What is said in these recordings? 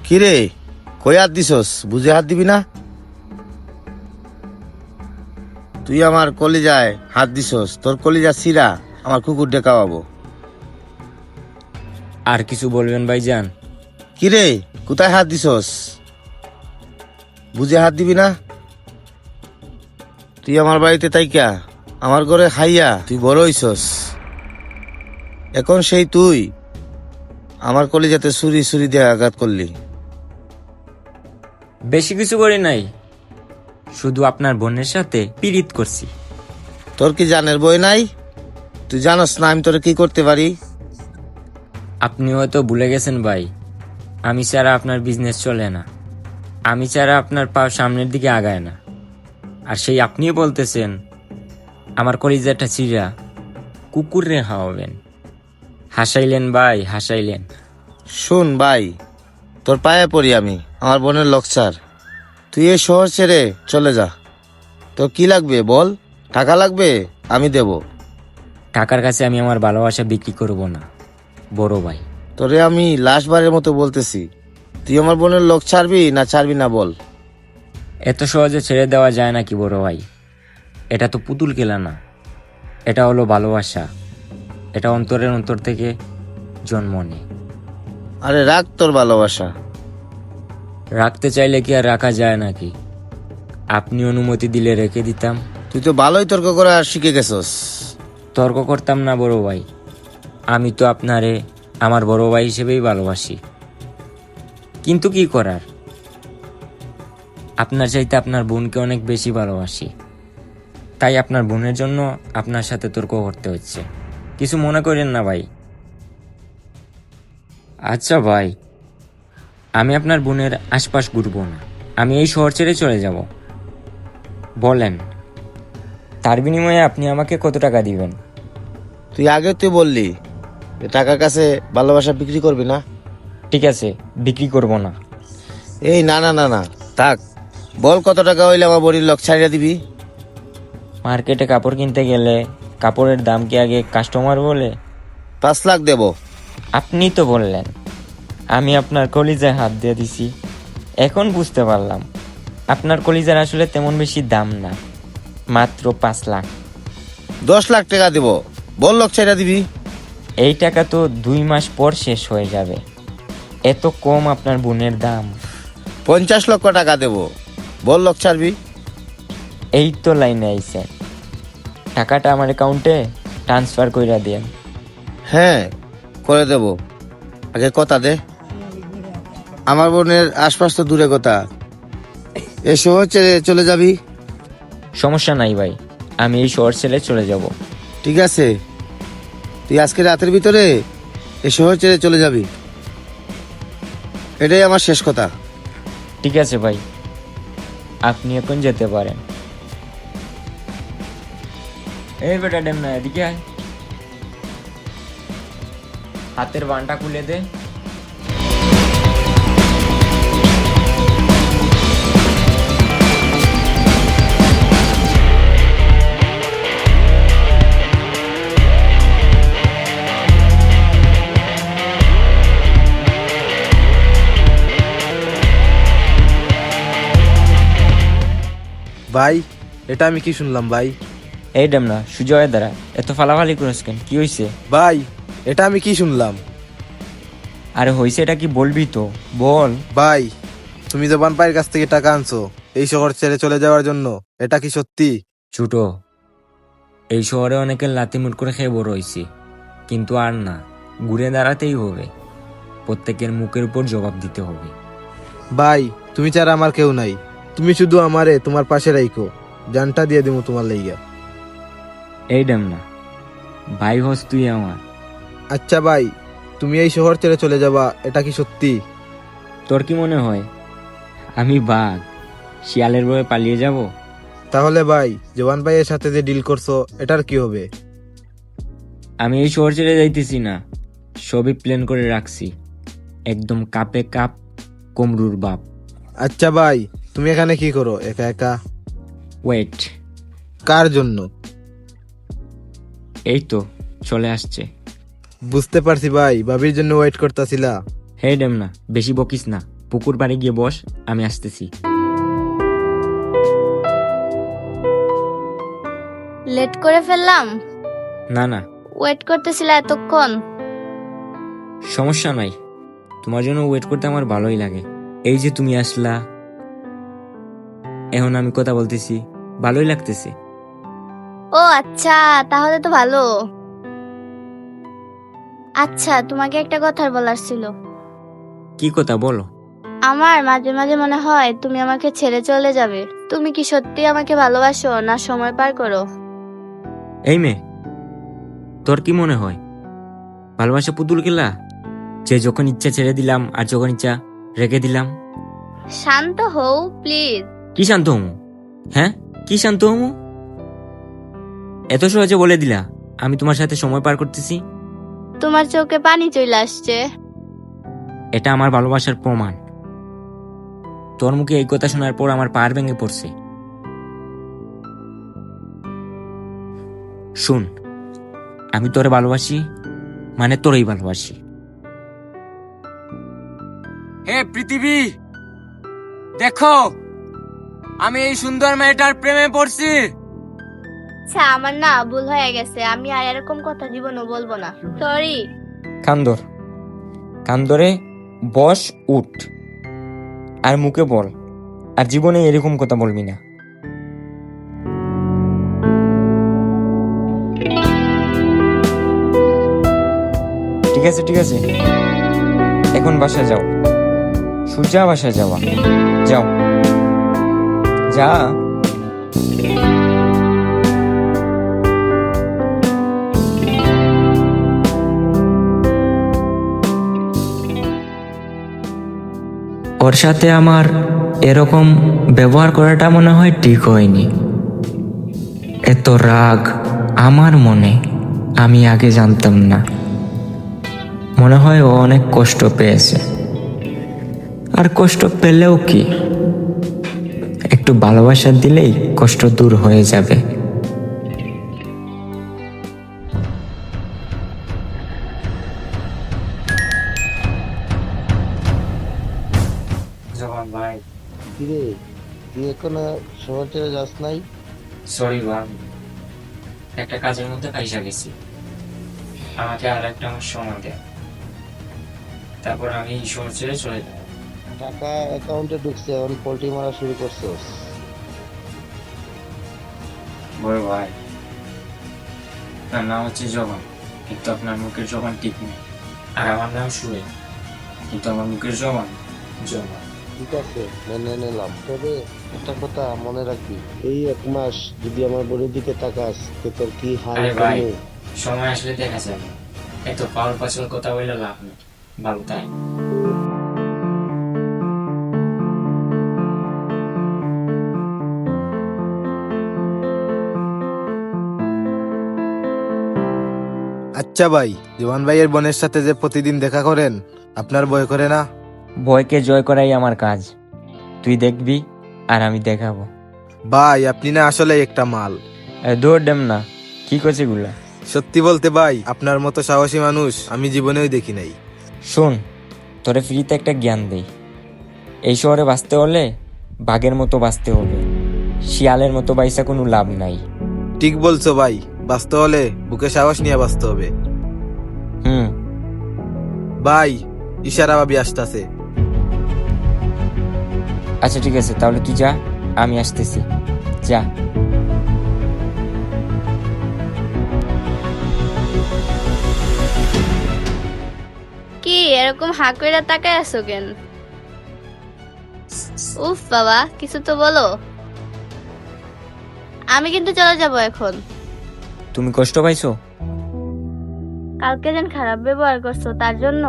কিরে, কই হাত দিছস? বুঝে হাত দিবি না? তুই আমার কলিজায় হাত দিছস, তোর কলিজা ছিঁড়া আমার কুকুর খাওয়াবো। আর কিছু বলবেন ভাইজান? কিরে, কোথায় হাত দিছস? বুঝে হাত দিবি না? তুই আমার বাড়িতে তাইকা আমার ঘরে খাইয়া তুই বড় হইছস, এখন সেই তুই আমার কলিজাতে ছুরি ছুরি দিয়ে আঘাত করলি। বেশি কিছু করি নাই, শুধু আপনার বোনের সাথে পীড়িত করছি। তোর কি জানের বই নাই? তুই জানস না আমি তোরে কি করতে পারি? আপনি হয়তো ভুলে গেছেন ভাই, আমি ছাড়া আপনার বিজনেস চলে না, আমি ছাড়া আপনার পা সামনের দিকে আগায় না। আর সেই আপনিও বলতেছেন আমার কলিজাটা চিরা কুকুরে খাওয়াবেন। হাসাইলেন ভাই, হাসাইলেন। শুন ভাই, তোর পায়ে পড়ি আমি, আমার বোনের লক্সার, তুই এই শহর ছেড়ে চলে যা। তোর কি লাগবে বল, টাকা লাগবে আমি দেব। টাকার কাছে আমি আমার ভালোবাসা বিক্রি করব না বড় ভাই। তোরে আমি লাশবারের মতো বলতেছি, তুই আমার বোনের লোক ছাড়বি না ছাড়বি না বল। এত সহজে ছেড়ে দেওয়া যায় নাকি বড় ভাই? এটা তো পুতুল খেলা না, এটা হলো ভালোবাসা, এটা অন্তরের অন্তর থেকে জন্ম নেয়। আরে রাখ তোর ভালোবাসা। রাখতে চাইলে কি আর রাখা যায় নাকি? আপনি অনুমতি দিলে রেখে দিতাম। তুই তো ভালোই তর্ক করে আর শিখে গেছস। তর্ক করতাম না বড় ভাই, আমি তো আপনারে আমার বড় ভাই হিসেবেই ভালোবাসি। কিন্তু কি করার, আপনার চাইতে আপনার বোনকে অনেক বেশি ভালোবাসি, তাই আপনার বোনের জন্য আপনার সাথে তর্ক করতে হচ্ছে। কিছু মনে করেন না ভাই। আচ্ছা ভাই, আমি আপনার বোনের আশপাশ ঘুরবো না, আমি এই শহর ছেড়ে চলে যাব। বলেন, তার বিনিময়ে আপনি আমাকে কত টাকা দিবেন? তুই আগে তুই বললি যে টাকার কাছে ভালোবাসা বিক্রি করবি না। ঠিক আছে, বিক্রি করব না। এই না না না না, থাক, বল কত টাকা হইলে আমার বোনের লোক ছাড়িয়ে দিবি। মার্কেটে কাপড় কিনতে গেলে কাপড়ের দাম কি আগে কাস্টমার বলে? 5 লাখ দেব। আপনি তো বললেন, আমি আপনার কলিজায় হাত দিয়ে দিছি। এখন বুঝতে পারলাম আপনার কলিজার আসলে তেমন বেশি দাম না, মাত্র 5 লাখ। 10 লাখ টাকা দেব, বল লোক ছাড়িয়ে দিবি। এই টাকা তো 2 মাস পর শেষ হয়ে যাবে, এত কম আপনার বোনের দাম। 50 লক্ষ টাকা দেব, বল লোক ছাড়বি। এই তো লাইনে আইছেন, টাকাটা আমার অ্যাকাউন্টে ট্রান্সফার কইরা দেন। হ্যাঁ করে দেব, আগে কথা দে। আমার বোনের আশপাশ তো দূরে কথা, এ শহর ছেড়ে চলে যাবি। সমস্যা নাই ভাই, আমি এই শহর ছেড়ে চলে যাব। ঠিক আছে, তুই আজকে রাতের ভিতরে এ শহর ছেড়ে চলে যাবি, এটাই আমার শেষ কথা। ঠিক আছে ভাই, আপনি এখন যেতে পারেন। এই বেটা ডেমনা, এদিকে আয়, হাতের বানটা খুলে দে। ভাই, এটা আমি কি শুনলাম ভাই? এই ডেমনা, সুজয় দ্বারা এত ফালাফালি করিস কেন? কি হয়েছে? ভাই, এটা আমি কি শুনলাম? আরে হয়েছে, এটা কি বলবি তো বল। ভাই, তুমি জবান পায়ের কাছ থেকে টাকা আনছো এই শহর ছেড়ে চলে যাওয়ার জন্য, এটা কি সত্যি? ছোট, এই শহরে অনেকের লাথি মুট করে খেয়ে বড় হয়েছি, কিন্তু আর না, ঘুরে দাঁড়াতেই হবে, প্রত্যেকের মুখের উপর জবাব দিতে হবে। ভাই, তুমি ছাড়া আমার কেউ নাই, তুমি শুধু আমারে তোমার পাশে রাইখো, জানটা দিয়ে দিমু তোমার লাইগা। এই ডেমনা, ভাই হস তুই আমার। আচ্ছা ভাই, তুমি এই শহর ছেড়ে চলে যাবা, এটা কি সত্যি? তোর কি মনে হয় আমি বাঘ শিয়ালের বয়ে পালিয়ে যাব? তাহলে ভাই, জবান ভাইয়ের সাথে যে ডিল করছো এটার কি হবে? আমি এই শহর ছেড়ে যাইতেছি না, সবই প্ল্যান করে রাখছি, একদম কাপে কাপ কমরুর বাপ। আচ্ছা ভাই, তুমি এখানে কি করো একা একা? ওয়েট, কার জন্য? এই তো চলে আসছে। বুঝতে পারছি ভাই, ভাবির জন্য ওয়েট করতেছিলা। হে ডেমনা, বেশি বকিস না। পুকুর পাড়ে গিয়ে বস, আমি আসতেছি। লেট করে ফেললাম? না না, ওয়েট করতেছিল এতক্ষণ। সমস্যা নাই, তোমার জন্য ওয়েট করতে আমার ভালোই লাগে। এই যে তুমি আসলা, এখন আমি কথা বলতেছি, ভালোই লাগতেছে। ও আচ্ছা, তাহলে তো ভালো। আচ্ছা, তোমাকে একটা কথা বলার ছিল। কি কথা বলো? আমার মাঝে মাঝে মনে হয় তুমি আমাকে ছেড়ে চলে যাবে। তুমি কি সত্যি আমাকে ভালোবাসো না সময় পার করো? এই মেয়ে, তোর কি মনে হয় ভালোবাসা পুতুল খেলা, যে যখন ইচ্ছা ছেড়ে দিলাম আর যখন ইচ্ছা রেখে দিলাম? শান্ত হও প্লিজ। কি শান্ত হমু? হ্যাঁ, কি শান্ত হমু? এত সহজে বলে দিলা আমি তোমার সাথে সময় পার করতেছি? তোমার চোখে পানি চলে আসছে। এটা আমার ভালোবাসার প্রমাণ। তোর মুখে এই কথা শোনার পর আমার পার ভেঙে পড়ছে। শুন, আমি তোরে ভালোবাসি, মানে তোরেই ভালোবাসি। হে পৃথিবী, দেখো আমি এই সুন্দর মেয়েটার প্রেমে পড়ছি। আচ্ছা, আমার না ভুল হয়ে গেছে, আমি আর এরকম কথা জীবনও বলবো না। সরি। কান্দর কান্দরে বস, উঠ আর মুখে বল, আর জীবনে এরকম কথা বলবি না। ঠিক আছে ঠিক আছে, এখন বাসায় যাও, সোজা বাসায় যাওয়া, যাও যা। ওর সাথে আমার এরকম ব্যবহার করাটা মনে হয় ঠিক হয়নি। এত রাগ আমার মনে আমি আগে জানতাম না। মনে হয় ও অনেক কষ্ট পেয়েছে, আর কষ্ট পেলেও কি, একটু ভালোবাসা দিলেই কষ্ট দূর হয়ে যাবে। জবান ভাই, কিরে, তুই এখনো শহর ছেড়ে যাস নাই? সরি ভাই, একটা কাজের মধ্যে পয়সা গেছি, আমাকে আর একটা আমার সময় দেয়, তারপর আমি শহর ছেড়ে চলে যাব। টাকা অ্যাকাউন্টে ঢুকছে, এখন পোল্ট্রি মারা শুরু করছস? বড় ভাই, আপনার নাম হচ্ছে জবান, কিন্তু আপনার মুখের জবান ঠিক নেই। আর আমার নাম সুয়েল, কিন্তু আমার মুখের জবান জবান। ঠিক আছে, মেনে নিলাম। তবে একটা কথা মনে রাখবি, এই 1 মাস যদি আমার বোনের দিকে তাকাস তো তোর কি হাল আরে ভাই, করবো। সময় আসলে দেখা যাবে, এত পাওয়ার পাচল কথা বলে লাভ নেই। ভালো তাই। আচ্ছা ভাই, জোয়ান ভাইয়ের বোনের সাথে যে প্রতিদিন দেখা করেন, আপনার ভয় করে না? ভয়কে জয় করাই আমার কাজ, তুই দেখবি আর আমি দেখাবো। ভাই, আপনি না আসলে একটা মাল। দৌড় দেম না, কি করছে গুলা? সত্যি বলতে ভাই, আপনার মতো সাহসী মানুষ আমি জীবনেও দেখি নাই। শোন, তোরে ফ্রিতে একটা জ্ঞান দেই। এই শহরে বাঁচতে হলে বাঘের মতো বাঁচতে হবে, শিয়ালের মতো বাইসা কোনো লাভ নাই। ঠিক বলছো ভাই, বাঁচতে হলে বুকে সাহস নিয়ে বাঁচতে হবে। হুম, ভাই, ইশারা ভাবি আসতেছে। আচ্ছা ঠিক আছে, তাহলে তুই যা, আমি আসতেছি, যা। কি এরকম হাঁ কইরা তাকায় আছো কেন? উফ বাবা, কিছু তো বলো। আমি কিন্তু চলে যাব এখন। তুমি কষ্ট পাইছো? কালকে যেন খারাপ ব্যবহার করছো তার জন্য?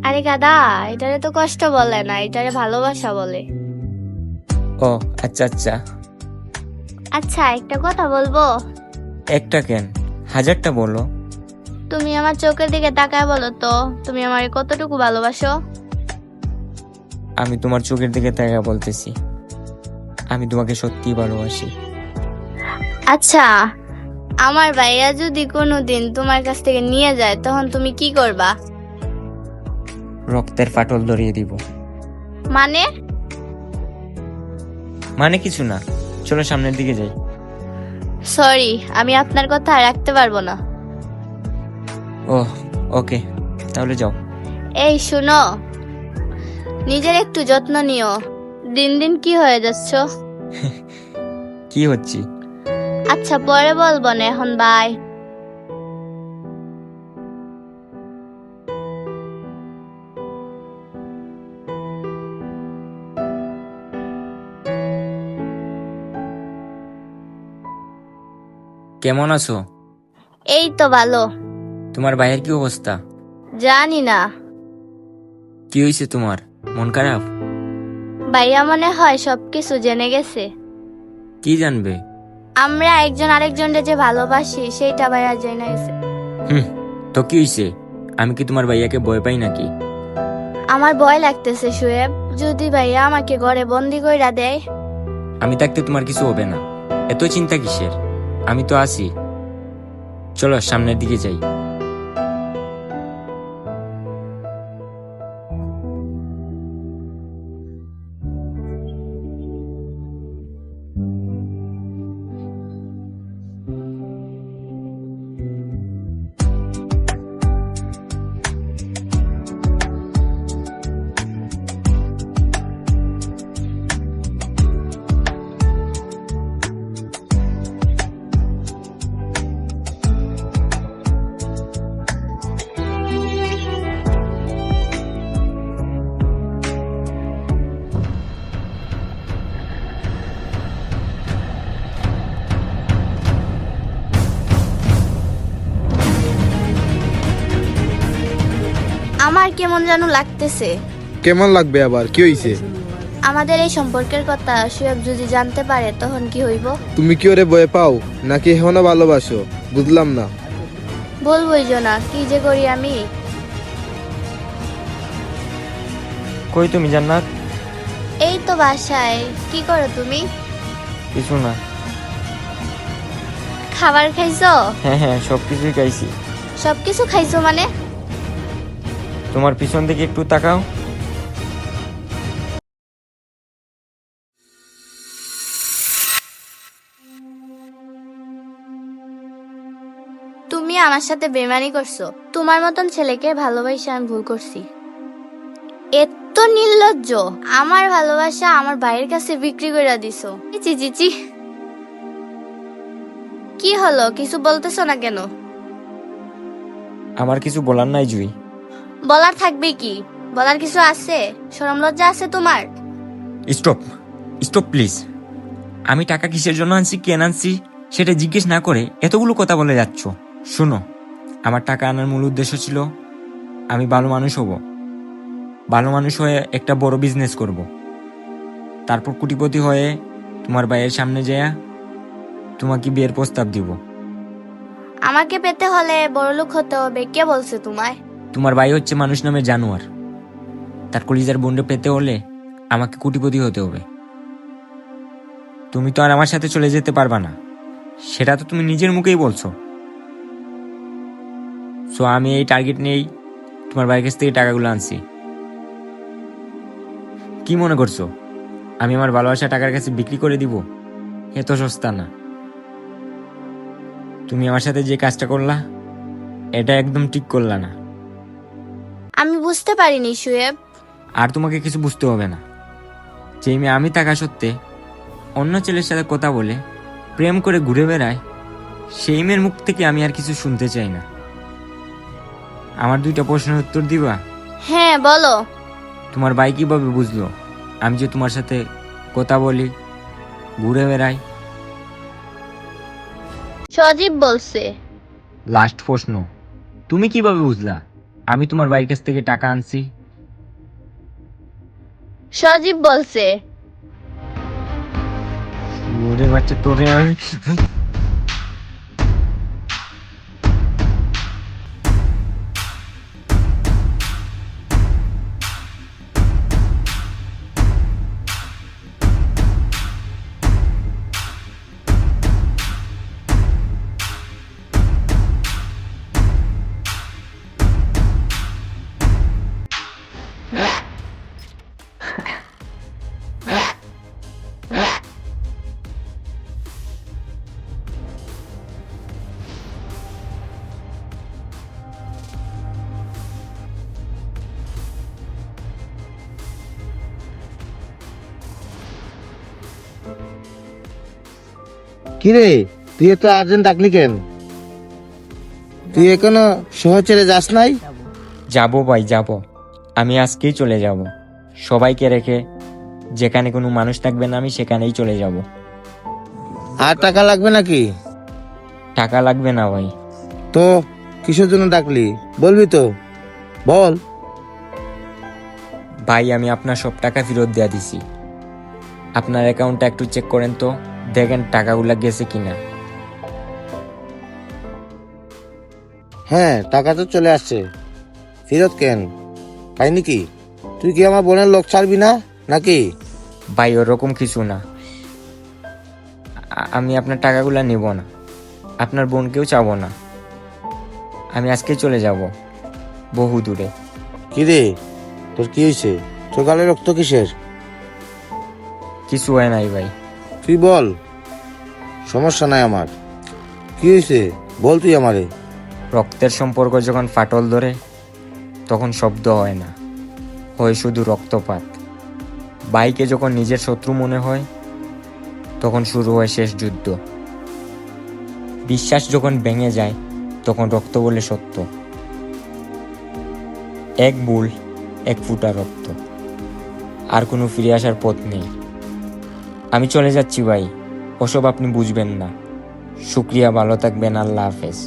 আরে গাদা, এটারে তো কষ্ট বলে না, এটারে ভালোবাসা বলে। ও আচ্ছা আচ্ছা। আচ্ছা, একটা কথা বলবো? একটা কেন, হাজারটা বলো। তুমি আমার চোখের দিকে তাকায় বলো তো, তুমি আমারে কতটুকু ভালোবাসো? আমি তোমার চোখের দিকে তাকিয়ে বলতেছি, আমি তোমাকে সত্যিই ভালোবাসি। আচ্ছা, আমার ভাইয়া যদি কোনোদিন তোমার কাছ থেকে নিয়ে যায় তখন তুমি কি করবা? রক্তের ফাটল ধরিয়ে দিব। মানে? মানে কিছু না, চলো সামনের দিকে যাই। সরি, আমি আপনার কথা রাখতে পারবো না। ও ওকে, তাহলে যাও। এই শুনো, নিজের একটু যত্ন নিও। দিন দিন কি হয়ে যাচ্ছ? কি হচ্ছি? আচ্ছা পরে বলবো না, এখন বাই। কেমন আছো? এই তো ভালো। তোমার ভাইয়ের কি অবস্থা? জানি না, কি হয়েছে তোমার? মন খারাপ? ভাইয়া মনে হয় সবকিছু জেনে গেছে। কি জানবে? আমরা একজন আরেকজনকে যে ভালোবাসি সেইটা ভাইয়া জেনে গেছে। তো কি হয়েছে? আমি কি তোমার ভাইয়াকে ভয় পাই নাকি? আমার ভয় লাগতেছে শুয়েব, যদি ভাইয়া আমাকে ঘরে বন্দি কইরা দেয়। আমি থাকতে তোমার কিছু হবে না, এত চিন্তা কিসের? আমি তো আছি। চলো সামনের দিকে যাই। আমার কেমন যেন লাগতেছে। কেমন লাগবে আবার? কি হইছে? আমাদের এই সম্পর্কের কথা শুয়েব যদি জানতে পারে তখন কি হইব? তুমি কি ওরে ভয় পাও নাকি এখনো ভালোবাসো? বুঝলাম না। বলবোই না, কি যে করি আমি। কই তুমি জান্নাত? এই তো বাসায়। কি করো তুমি? কিছু না। খাবার খাইছো? হ্যাঁ, সবকিছুই খাইছি। সবকিছু খাইছো মানে? তোমার পিছন দিকে একটু তাকাও। তুমি আমার সাথে বেমানি করছো। তোমার মতন ছেলেকে ভালোবাসে আমি ভুল করছি। এত নির্লজ্জ! আমার ভালোবাসা আমার ভাইয়ের কাছে বিক্রি করে দিছো। চি চি চি। কি হলো, কিছু বলতেছো না কেন? আমার কিছু বলার নাই জুই। বলার থাকবে কি? বলার কিছু আছে? শরম লজ্জা আছে তোমার? Stop stop please. আমি টাকা কিসের জন্য আনছি, কেন আনছি সেটা জিজ্ঞেস না করে এতগুলো কথা বলে যাচ্ছ। শোনো, আমার টাকা আনার মূল উদ্দেশ্য ছিল আমি ভালো মানুষ হব, ভালো মানুষ হয়ে একটা বড় বিজনেস করব, তারপর কোটিপতি হয়ে তোমার ভাইয়ের সামনে যেয়া তোমাকে বিয়ের প্রস্তাব দিব। আমাকে পেতে হলে বড়লোক হতে হবে, কে বলছে তোমায়? তোমার ভাই হচ্ছে মানুষ নামে জানোয়ার, তার কলিজার বন্ডে পেতে হলে আমাকে কোটিপতি হতে হবে। তুমি তো আর আমার সাথে চলে যেতে পারবা না, সেটা তো তুমি নিজের মুখেই বলছো। সো আমি এই টার্গেট নিয়েই তোমার ভাইয়ের কাছ থেকে টাকাগুলো আনছি। কি মনে করছো আমি আমার ভালোবাসা টাকার কাছে বিক্রি করে দিব? এত সস্তা না। তুমি আমার সাথে যে কাজটা করলা এটা একদম ঠিক করলা না। আমি বুঝতে পারিনি শুয়েব। আর তোমাকে কিছু বুঝতে হবে না। যেই মেয়ে আমি থাকা সত্ত্বে অন্য ছেলের সাথে কথা বলে প্রেম করে ঘুরে বেড়ায়, সেই মেয়ের মুখ থেকে আমি আর কিছু শুনতে চাই না। আমার দুইটা প্রশ্নের উত্তর দিবা? হ্যাঁ বলো। তোমার ভাই কিভাবে বুঝলো আমি যে তোমার সাথে কথা বলি, ঘুরে বেড়াই? সজীব বলছে। লাস্ট প্রশ্ন, তুমি কিভাবে বুঝলা আমি তোমার ভাইয়ের কাছ থেকে টাকা আনছি? সজীব বলছে। ওরে বাচ্চা, তোরে আমি কিরে, তুই এত আর্জেন্ট ডাকলি কেন? তুই এখনো শহর ছেড়ে যাস নাই? যাবো ভাই, যাব। আমি আজকেই চলে যাব। সবাইকে রেখে যেখানে কোনো মানুষ থাকবে না আমি সেখানেই চলে যাব। আর টাকা লাগবে নাকি? টাকা লাগবে না ভাই। তো কিসের জন্য ডাকলি, বলবি তো? বল। ভাই আমি আপনার সব টাকা ফেরত দেয়া দিছি। আপনার অ্যাকাউন্টটা একটু চেক করেন তো, দেখেন টাকাগুলা গেছে কিনা। হ্যাঁ, টাকা তো চলে আসছে। ফেরত কেন পাইনি কি? তুই কি আমার বোনের লোক ছাড়বি না নাকি? ভাই ওরকম কিছু না। আমি আপনার টাকাগুলা নেব না, আপনার বোনকেও চাবো না। আমি আজকে চলে যাব বহু দূরে। কিরে, তোর কি হয়েছে? তোর গালে রক্ত কিসের? কিছু হয় নাই ভাই। তুই বল, সমস্যা নাই আমার। কি হয়েছে বল তুই আমারে। রক্তের সম্পর্ক যখন ফাটল ধরে তখন শব্দ হয় না, হয় শুধু রক্তপাত। ভাইকে যখন নিজের শত্রু মনে হয় তখন শুরু হয় শেষ যুদ্ধ। বিশ্বাস যখন ভেঙে যায় তখন রক্ত বলে সত্য। এক ভুল, এক ফোঁটা রক্ত, আর কোনো ফিরে আসার পথ নেই। আমি চলে যাচ্ছি ভাই, ওসব আপনি বুঝবেন না। শুক্রিয়া, ভালো থাকবেন, আল্লাহ হাফেজ।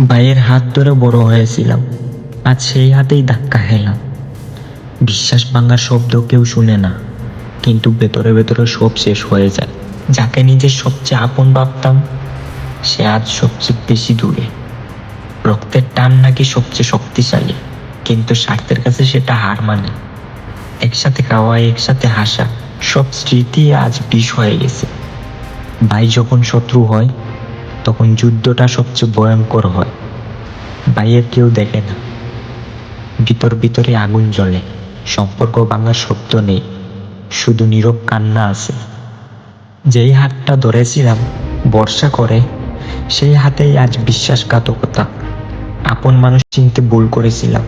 ভাইয়ের হাত ধরে বড় হয়েছিলাম, আজ সেই হাতেই ধাক্কা খেলাম। বিশ্বাস ভাঙার শব্দ কেউ শুনে না, কিন্তু ভেতরে ভেতরে সব শেষ হয়ে যায়। যাকে নিজের সবচেয়ে আপন ভাবতাম সে আজ সবচেয়ে বেশি দূরে। রক্তের টান নাকি সবচেয়ে শক্তিশালী, কিন্তু স্বার্থের কাছে সেটা হার মানে। একসাথে খাওয়া, একসাথে হাসা, সব স্মৃতি আজ বিষ হয়ে গেছে। ভাই যখন শত্রু হয় তখন যুদ্ধটা সবচেয়ে ভয়ঙ্কর হয়। বাইরের কেউ দেখে না, ভিতর ভিতরে আগুন জ্বলে। সম্পর্ক ভাঙার শব্দ নেই, শুধু নীরব কান্না আছে। যেই হাতটা ধরেছিলাম বর্ষা করে, সেই হাতেই আজ বিশ্বাসঘাতকতা। আপন মানুষ চিনতে ভুল করেছিলাম,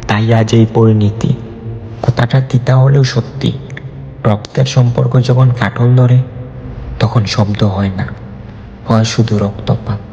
তাই আজ এই পরিণতি। কথাটা তিতা হলেও সত্যি। রক্তের সম্পর্ক যখন ফাটল ধরে তখন শব্দ হয় না, হয় শুধু রক্তপাত।